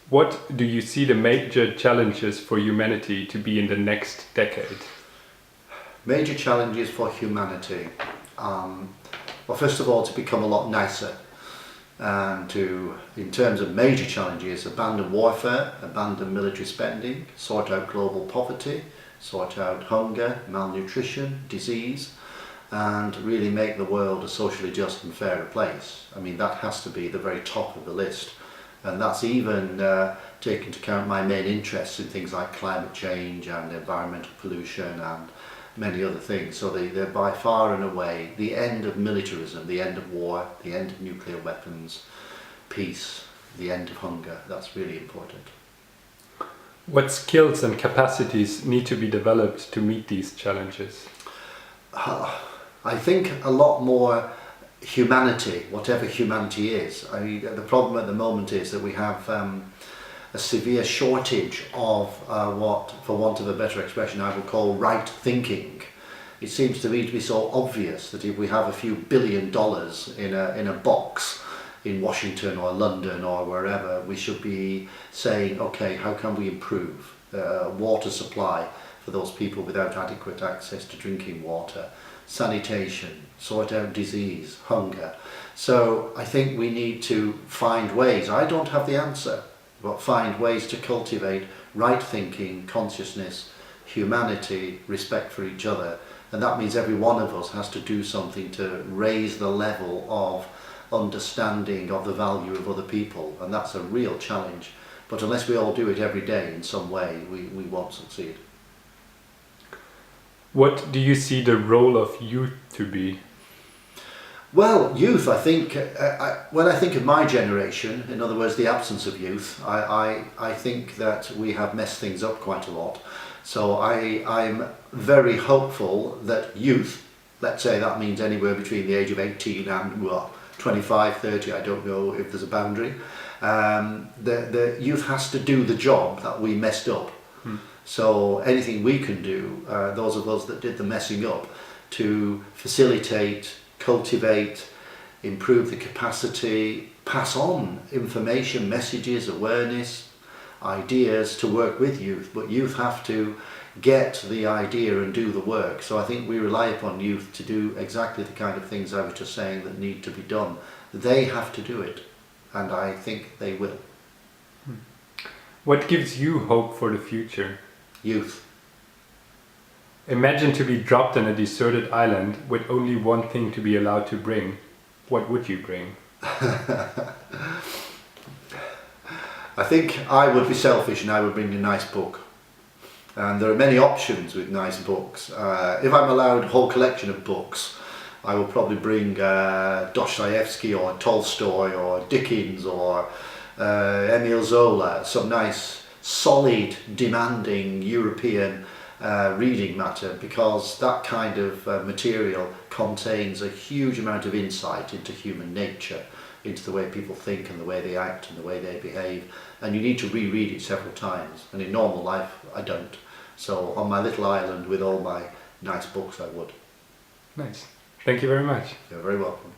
What do you see the major challenges for humanity to be in the next decade? Major challenges for humanity. Well, first of all, to become a lot nicer, and to, in terms of major challenges, abandon warfare, abandon military spending, sort out global poverty, sort out hunger, malnutrition, disease, and really make the world a socially just and fairer place. I mean, that has to be the very top of the list. And that's even taking into account my main interests in things like climate change and environmental pollution and many other things. So they're by far and away the end of militarism, the end of war, the end of nuclear weapons, peace, the end of hunger. That's really important. What skills and capacities need to be developed to meet these challenges? I think a lot more humanity, whatever humanity is. I mean, the problem at the moment is that we have a severe shortage of what, for want of a better expression, I would call right thinking. It seems to me to be so obvious that if we have a few $1 billion in a box in Washington or London or wherever, we should be saying, okay, how can we improve water supply for those people without adequate access to drinking water, sanitation, sort out disease, hunger. So I think we need to find ways, I don't have the answer, but find ways to cultivate right thinking, consciousness, humanity, respect for each other. And that means every one of us has to do something to raise the level of understanding of the value of other people. And that's a real challenge. But unless we all do it every day in some way, we won't succeed. What do you see the role of youth to be? Well, youth, I think, when I think of my generation, in other words, the absence of youth, I think that we have messed things up quite a lot. So I'm very hopeful that youth, let's say that means anywhere between the age of 18 and, well, 25, 30, I don't know if there's a boundary, the youth has to do the job that we messed up. So anything we can do, those of us that did the messing up, to facilitate, cultivate, improve the capacity, pass on information, messages, awareness, ideas to work with youth. But youth have to get the idea and do the work. So I think we rely upon youth to do exactly the kind of things I was just saying that need to be done. They have to do it, and I think they will. What gives you hope for the future? Youth. Imagine to be dropped on a deserted island with only one thing to be allowed to bring. What would you bring? I think I would be selfish and I would bring a nice book. And there are many options with nice books. If I'm allowed a whole collection of books, I will probably bring Dostoevsky or Tolstoy or Dickens or Emile Zola, some nice, solid, demanding European reading matter, because that kind of material contains a huge amount of insight into human nature, into the way people think and the way they act and the way they behave, and you need to reread it several times, and in normal life I don't. So on my little island with all my nice books I would. Nice. Thank you very much. You're very welcome.